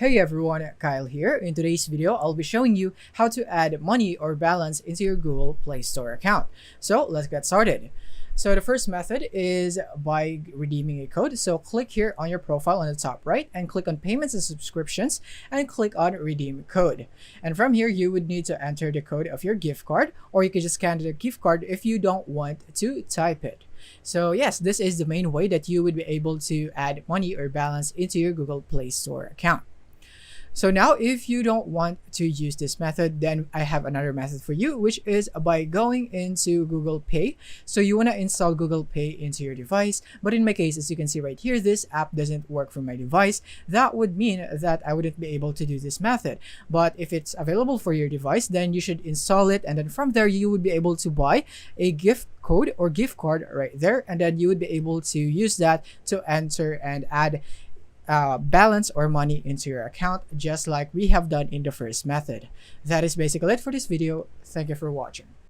Hey everyone, Kyle here. In today's video, I'll be showing you how to add money or balance into your Google Play Store account. So let's get started. So the first method is by redeeming a code. So click here on your profile on the top right and click on payments and subscriptions and click on redeem code. And from here, you would need to enter the code of your gift card, or you can just scan the gift card if you don't want to type it. So yes, this is the main way that you would be able to add money or balance into your Google Play Store account. So now if you don't want to use this method, then I have another method for you, which is by going into Google Pay. So you want to install Google Pay into your device. But in my case, as you can see right here, this app doesn't work for my device. That would mean that I wouldn't be able to do this method. But if it's available for your device, then you should install it. And then from there, you would be able to buy a gift code or gift card right there. And then you would be able to use that to enter and add balance or money into your account, just like we have done in the first method. That is basically it for this video. Thank you for watching.